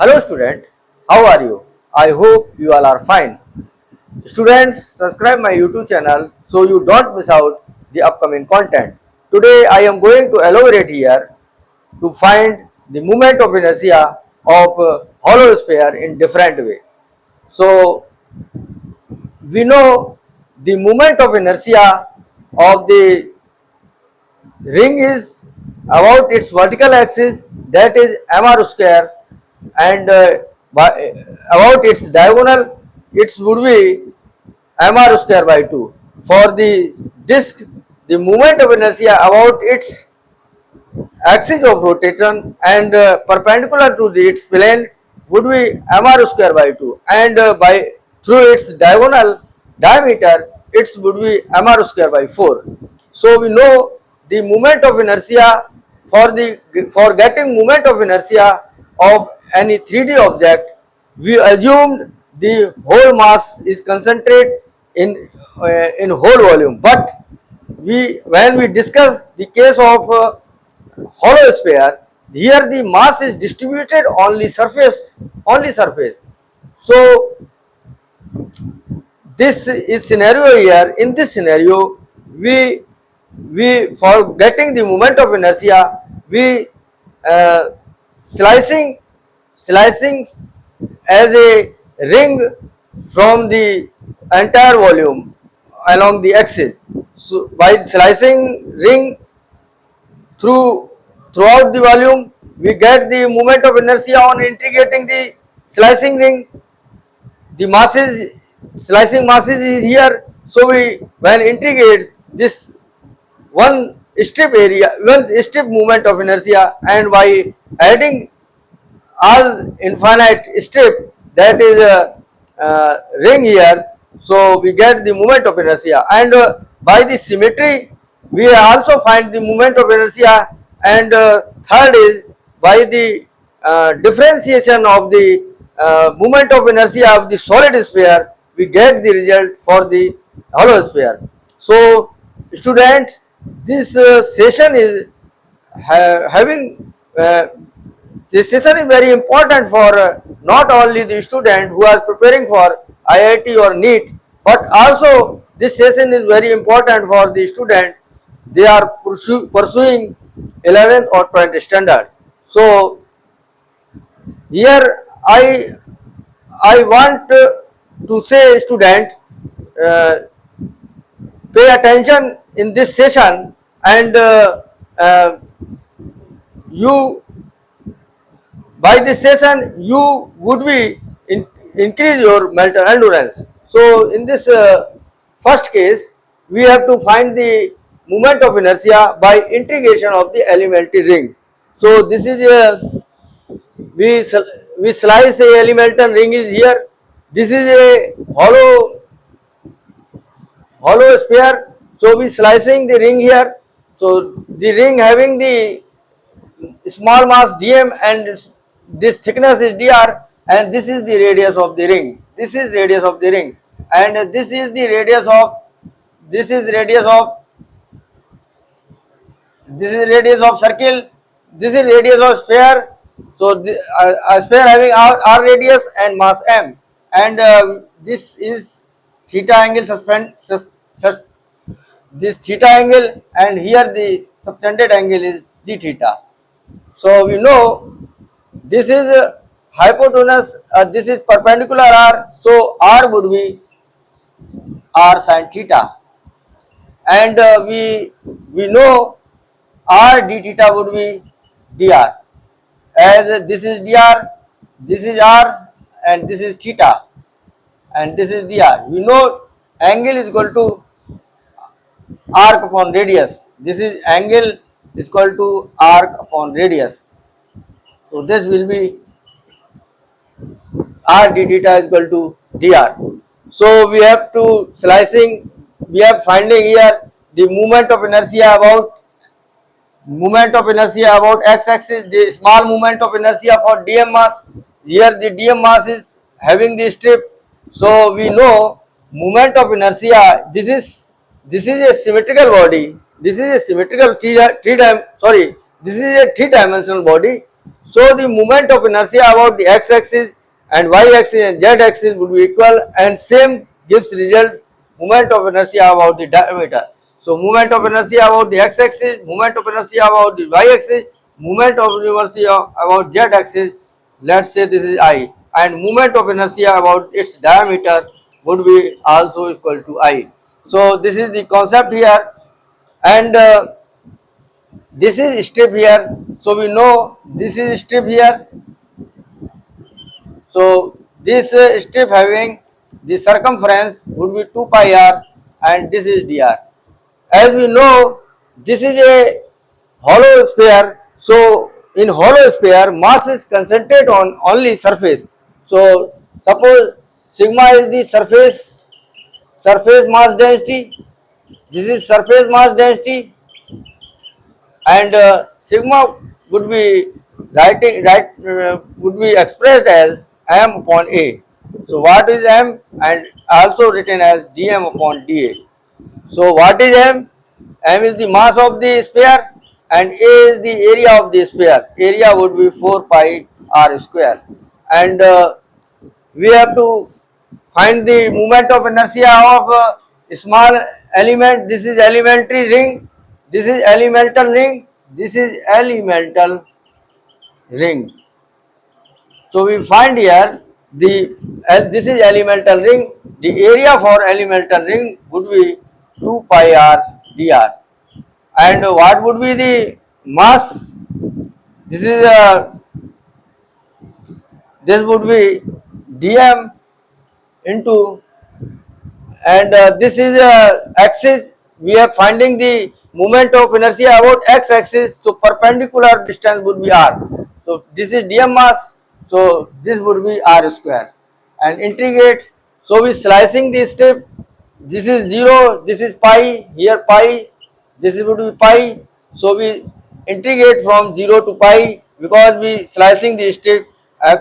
Hello student, how are you? I hope you all are fine. Students, subscribe my YouTube channel so you don't miss out the upcoming content. Today I am going to elaborate here to find the moment of inertia of hollow sphere in different way. So we know the moment of inertia of the ring is about its vertical axis, that is mr square, and about its diagonal it would be mr square by 2. For the disk, the moment of inertia about its axis of rotation and perpendicular to its plane would be mr square by 2, and by through its diagonal diameter it would be mr square by 4. So we know the moment of inertia for getting moment of inertia of any 3D object. We assumed the whole mass is concentrated in whole volume, but when we discuss the case of hollow sphere, here the mass is distributed only surface. So this is scenario here. In this scenario, we for getting the moment of inertia, we uh, slicing slicing as a ring from the entire volume along the axis. So by slicing ring throughout the volume, we get the moment of inertia on integrating the slicing ring. The masses, slicing masses is here. So we when integrate this one strip moment of inertia, and by adding all infinite strip, that is a ring here, so we get the moment of inertia. And by the symmetry we also find the moment of inertia. And third is by the differentiation of the moment of inertia of the solid sphere, we get the result for the hollow sphere. So students, this session is having this session is very important for not only the student who are preparing for IIT or NEET, but also this session is very important for the student they are pursuing 11th or 12th standard. So here I want to say student, uh, pay attention in this session, and you by this session you would be increase your mental endurance. So in this first case, we have to find the moment of inertia by integration of the elementary ring. So this is a we we slice a elemental ring is here. This is a hollow sphere. So we slicing the ring here. So the ring having the small mass dm, and this thickness is dr, and this is the radius of the ring. This is radius of the ring, and this is the radius of this is radius of this is radius of circle. This is radius of sphere. So a sphere having r radius and mass m, and this is theta angle this theta angle, and here the subtended angle is d theta. So we know this is hypotenuse, this is perpendicular r, so r would be r sin theta, and we know r d theta would be dr, as this is dr, this is r, and this is theta, and this is dr. We know angle is equal to arc upon radius. This is angle is equal to arc upon radius. So this will be r d theta is equal to dr. So we have to slicing, we are finding here the moment of inertia about x axis, the small moment of inertia for dm mass. Here the dm mass is having the strip. So we know moment of inertia, this is a symmetrical body, this is a symmetrical this is a three dimensional body, So the moment of inertia about the x-axis and y-axis and z-axis would be equal, and same gives result moment of inertia about the diameter. So moment of inertia about the x-axis, moment of inertia about the y-axis, moment of inertia about z-axis, let's say this is I, and moment of inertia about its diameter would be also equal to I. So this is the concept here, and this is strip here. So we know this is strip here. So this strip having the circumference would be 2 pi r, and this is dr. As we know, this is a hollow sphere. So in hollow sphere, mass is concentrated on only surface. So suppose sigma is the surface mass density. This is surface mass density, and sigma would be would be expressed as m upon a. So what is m, and also written as dm upon da. So what is m? M is the mass of the sphere, and a is the area of the sphere. Area would be 4 pi r square, and we have to find the moment of inertia of a small element. This is elementary ring, this is elemental ring, this is elemental ring. So we find here the this is elemental ring. The area for elemental ring would be 2 pi r dr, and what would be the mass? This is this would be dm into, and this is axis. We are finding the moment of inertia about x axis, so perpendicular distance would be r. So this is dm mass, so this would be r square, and integrate. So we slicing the strip. This is 0, this is pi, here pi, this would be pi. So we integrate from 0 to pi, because we slicing the strip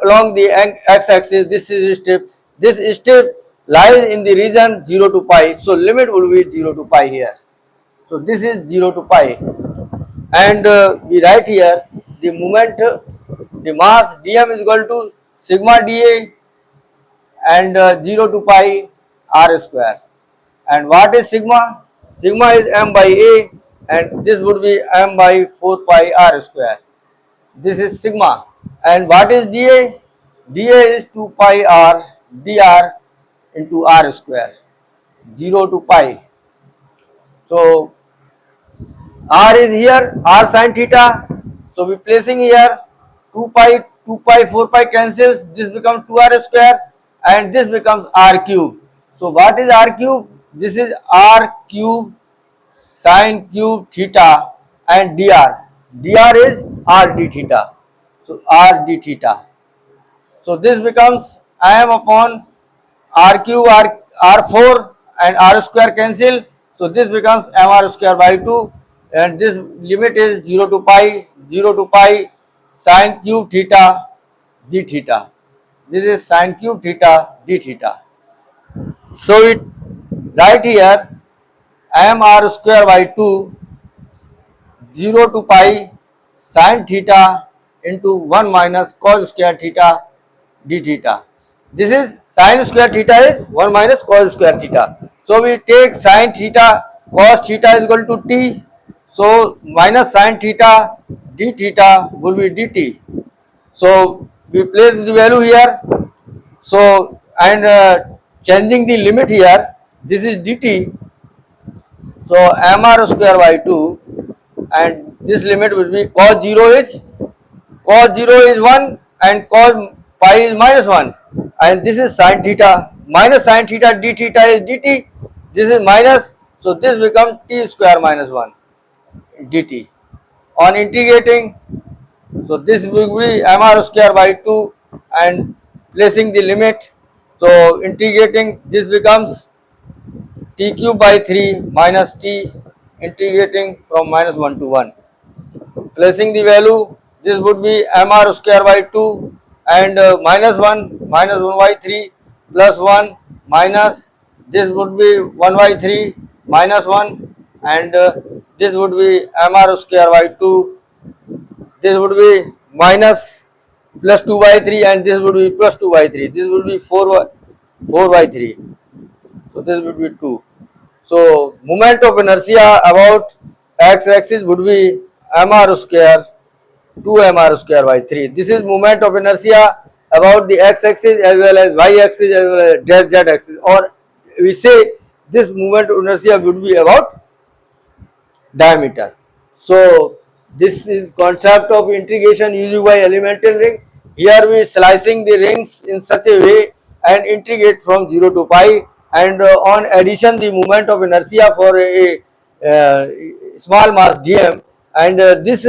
along the x axis. This is strip, this strip lies in the region 0 to pi, so limit will be 0 to pi here. So this is 0 to pi, and we write here the moment, the mass dm is equal to sigma dA, and 0 to pi r square. And what is sigma? Sigma is m by a, and this would be m by 4 pi r square. This is sigma. And what is dA? dA is 2 pi r dr into r square, 0 to pi. So r is here, r sin theta. So we placing here 2 pi, 4 pi cancels, this becomes 2r square, and this becomes r cube. So what is r cube? This is r cube sin cube theta, and dr. dr is r d theta. So r d theta. So this becomes m upon r cube, r4, and r square cancel. So this becomes mr square by 2, and this limit is 0 to pi, 0 to pi sin cube theta d theta. This is sin cube theta d theta. So it right here mr square by 2, 0 to pi sin theta into 1 minus cos square theta d theta. This is sin square theta is 1 minus cos square theta. So we take sin theta, cos theta is equal to t. So minus sin theta d theta will be dt. So we place the value here. So and changing the limit here, this is dt. So mr square by 2, and this limit will be cos 0 is 1, and cos pi is minus 1, and this is sin theta, minus sin theta d theta is dt. This is minus, so this becomes t square minus 1 dt. On integrating, so this will be mr square by 2, and placing the limit. So integrating, this becomes t cube by 3 minus t, integrating from minus 1 to 1. Placing the value, this would be mr square by 2, and minus 1 by 3 plus 1 minus, this would be 1 by 3 minus 1, and this would be mr square by 2, this would be minus plus 2 by 3, and this would be plus 2 by 3. This would be 4 by 3. So this would be 2. So moment of inertia about x axis would be mr square 2 mr square by 3. This is moment of inertia about the x axis as well as y axis as well as z axis, or we say this moment of inertia would be about diameter. So this is concept of integration used by elemental ring. Here we slicing the rings in such a way and integrate from 0 to pi, and on addition the moment of inertia for a small mass dm, and this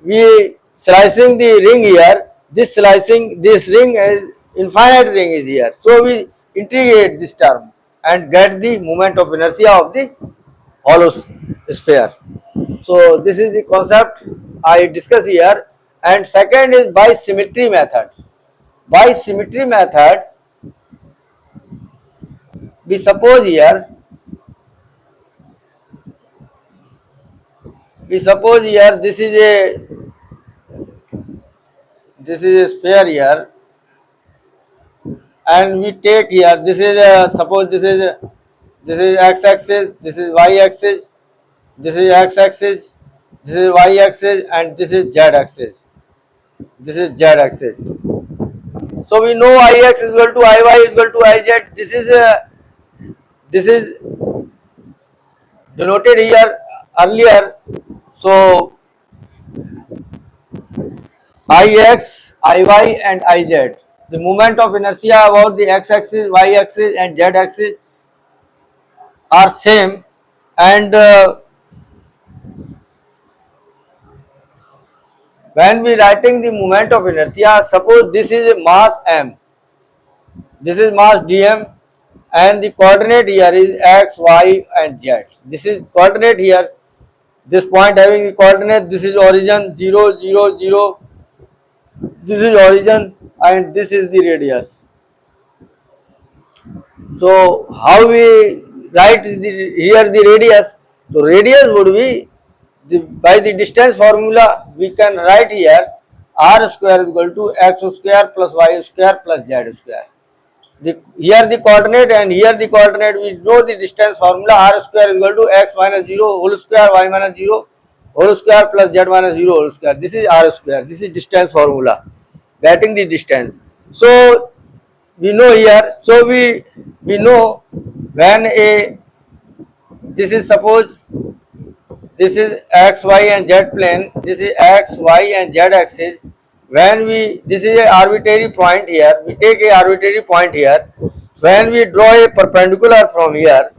we slicing the ring here, this slicing this ring is infinite ring is here, so we integrate this term and get the moment of inertia of the hollow sphere. So this is the concept I discuss here. And second is by symmetry method. By symmetry method, we suppose here this is a sphere here, and we take here this is suppose this is x axis, this is y axis, this is x axis, this is y axis, and this is z axis. This is z axis. So we know Ix is equal to Iy is equal to Iz. This is denoted here earlier. So Ix, Iy and Iz. The moment of inertia about the x-axis, y-axis and z-axis are same, and when we writing the moment of inertia, suppose this is a mass m, this is mass dm, and the coordinate here is x, y and z. This is coordinate here, this point having the coordinate, this is origin 0 0 0, this is origin, and this is the radius. So how we write here the radius? So radius would be by the distance formula we can write here r square is equal to x square plus y square plus z square. Here the coordinate and here the coordinate, we know the distance formula r square is equal to x minus 0 whole square, y minus 0 whole square plus z minus 0 whole square. This is r square, this is distance formula, getting the distance. So we know here, so we know when a, this is suppose this is x, y and z plane, this is x, y and z axis. When we, this is a arbitrary point here, we take a arbitrary point here. When we draw a perpendicular from here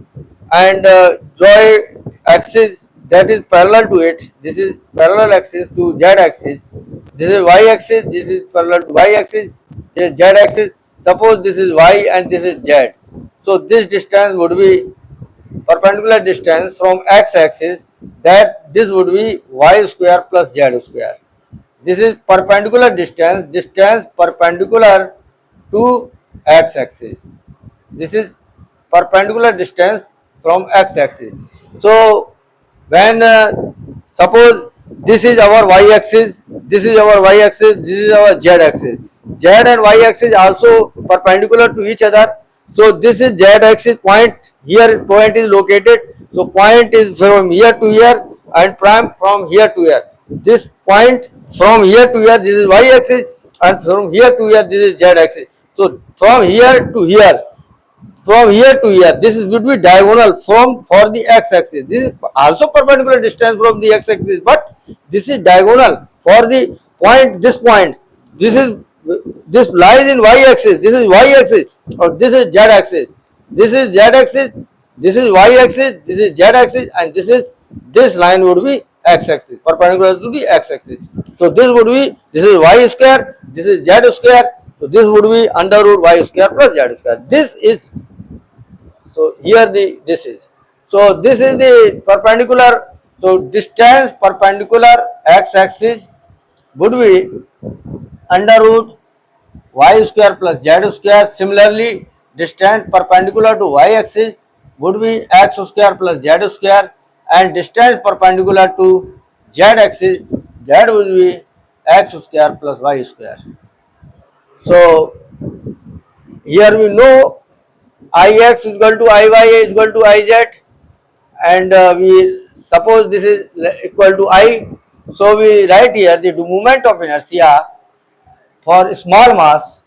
and draw a axis that is parallel to it, this is parallel axis to z axis, this is y axis, this is parallel to y axis, this is z axis. Suppose this is y and this is z. So this distance would be perpendicular distance from x axis, that this would be y square plus z square. This is perpendicular distance perpendicular to x axis. This is perpendicular distance from x axis. So when suppose this is our y axis, this is our y axis, this is our z axis. Z and y axis also perpendicular to each other. So this is z axis point, here point is located. So point is from here to here and prime from here to here. This point from here to here, this is y axis, and from here to here this is z axis. So from here to here, this would be diagonal from for the x axis. This is also perpendicular distance from the x axis, but this is diagonal for the point, this point. This lies in y axis, this is y axis, or this is z axis. This is z axis, this is y axis, this is z axis, and this line would be x axis, perpendicular to the x axis. So this would be, this is y square, this is z square. So this would be under root y square plus z square. This is, so here this is. So this is the perpendicular. So distance perpendicular x axis would be under root y square plus z square. Similarly, distance perpendicular to y axis would be x square plus z square, and distance perpendicular to z axis, that would be x square plus y square. So here we know Ix is equal to Iy is equal to Iz, and we suppose this is equal to I. So we write here the moment of inertia for small mass.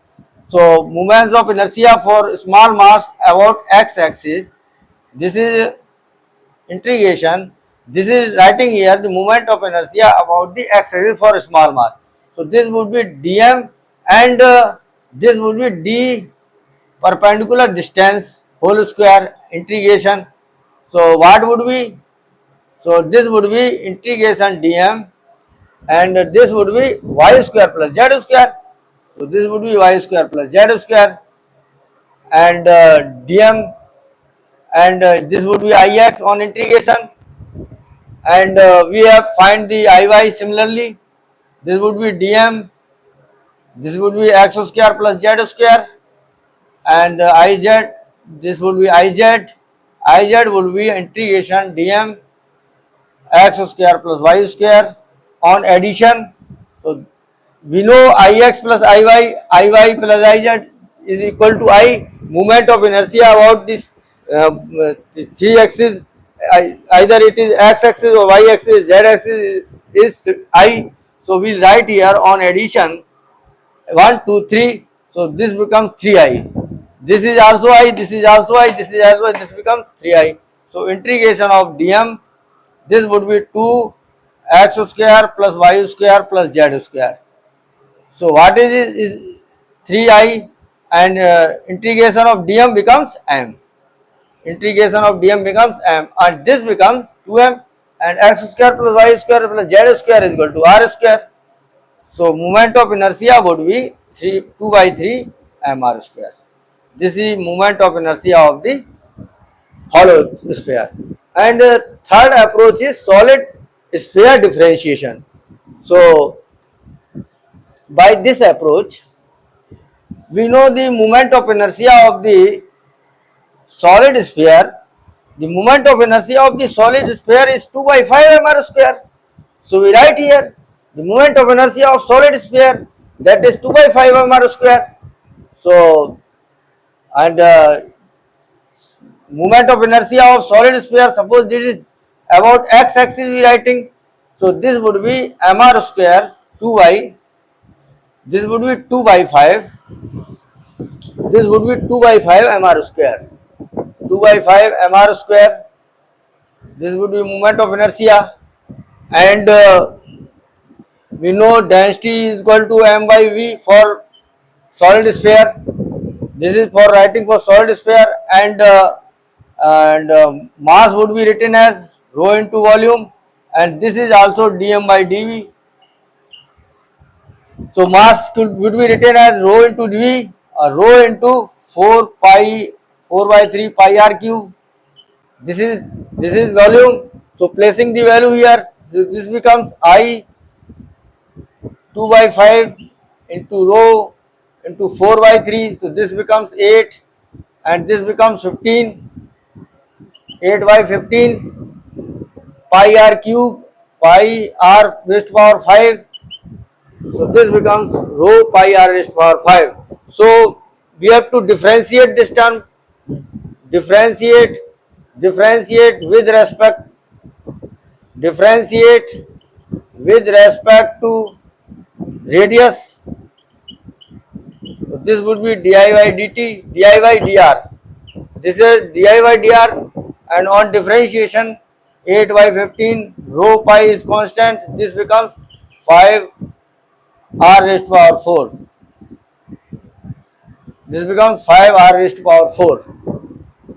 So moments of inertia for small mass about x-axis. This is integration. This is writing here the moment of inertia about the x-axis for small mass. So this would be dm, and this would be d perpendicular distance whole square integration. So what would be? So this would be integration dm, and this would be y square plus z square. So this would be y square plus z square, and dm, and this would be ix on integration, and we have find the iy similarly. This would be dm, this would be x square plus z square, and iz, this would be iz. Iz would be integration dm x square plus y square on addition. So we know Ix plus Iy plus Iz is equal to I. Moment of inertia about this the three axis, either it is x axis or y axis, z axis is I. So we write here on addition 1, 2, 3. So this becomes 3I. This is also I, this is also I, this is also I, this becomes 3I. So integration of dm, this would be 2 x square plus y square plus z square. So what is it is 3I, and integration of dm becomes m. Integration of dm becomes m, and this becomes 2m, and x square plus y square plus z square is equal to r square. So moment of inertia would be 2 by 3 mr square. This is moment of inertia of the hollow sphere. And third approach is solid sphere differentiation. So by this approach, we know the moment of inertia of the solid sphere. The moment of inertia of the solid sphere is 2 by 5 mr square. So we write here the moment of inertia of solid sphere, that is 2 by 5 mr square. So and moment of inertia of solid sphere, suppose this is about x axis we writing. So this would be mr square 2 by, this would be 2 by 5, this would be 2 by 5 mr square, 2 by 5 mr square. This would be moment of inertia, and we know density is equal to m by v for solid sphere. This is for writing for solid sphere, and mass would be written as rho into volume, and this is also dm by dv. So mass would be written as rho into dv, or rho into 4 by 3 pi r cube. This is volume. So placing the value here, so this becomes I 2 by 5 into rho into 4 by 3. So this becomes 8, and this becomes 15. 8 by 15 pi r cube, pi r raised to power 5. So this becomes rho pi r raised to power 5. So we have to differentiate this term, differentiate with respect, differentiate with respect to radius. So this would be di by dt, di by dr. This is di by dr, and on differentiation 8 by 15 rho pi is constant. This becomes 5 r raised to power 4. This becomes 5 r raised to power 4.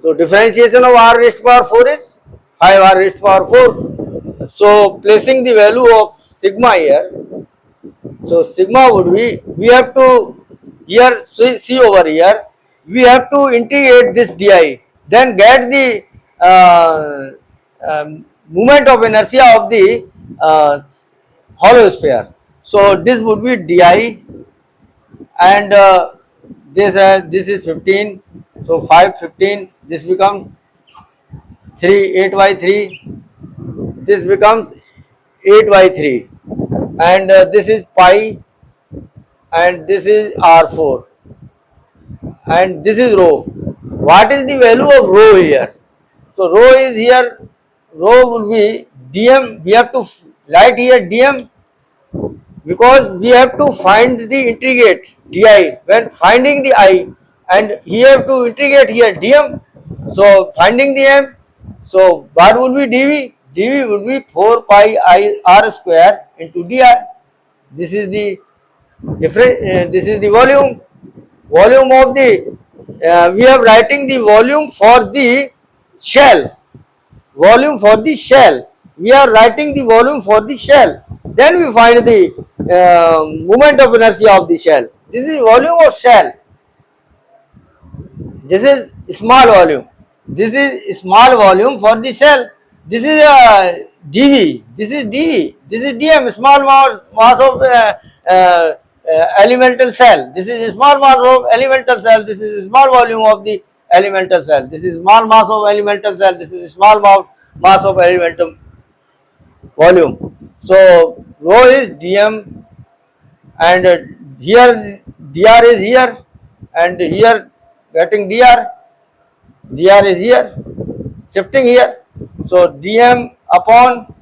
So differentiation of r raised to power 4 is 5 r raised to power 4. So placing the value of sigma here, so sigma would be, we have to here see over here, we have to integrate this di, then get the moment of inertia of the hollow sphere. So this would be di, and this is 15. So 5 15, this becomes 3 8 by 3. This becomes 8 by 3. and this is pi, and this is r4, and this is rho. What is the value of rho here? So rho is here, rho will be dm. We have to write here dm because we have to find the integrate di when finding the I, and he have to integrate here dm. So finding the m, so what will be dv? dv will be 4 pi I r square into dr. This is the different. This is the volume of the. We are writing the volume for the shell. Volume for the shell. We are writing the volume for the shell. Then we find the moment of inertia of the shell. This is volume of shell. This is small volume. This is small volume for the shell. This is dV. This is dV. This is dm. Small mass of elemental cell. This is small mass of elemental cell. This is small volume of the elemental cell. This is small mass of elemental cell. This is small mass of elemental volume. So rho is dm, and here dr is here, and here getting dr is here, shifting here. So dm upon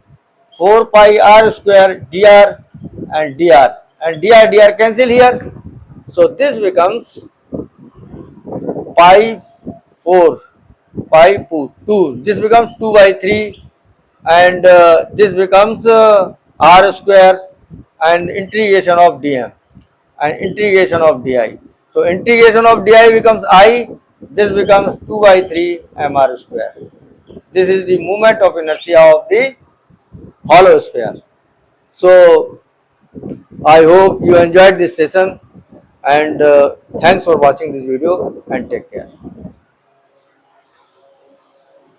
4 pi r square dr, and dr cancel here. So this becomes pi 4 pi 2. This becomes 2 by 3, and this becomes r square and integration of dm and integration of di. So integration of di becomes I. This becomes 2 by 3 mr square. This is the moment of inertia of the hollow sphere. So I hope you enjoyed this session, and thanks for watching this video, and take care.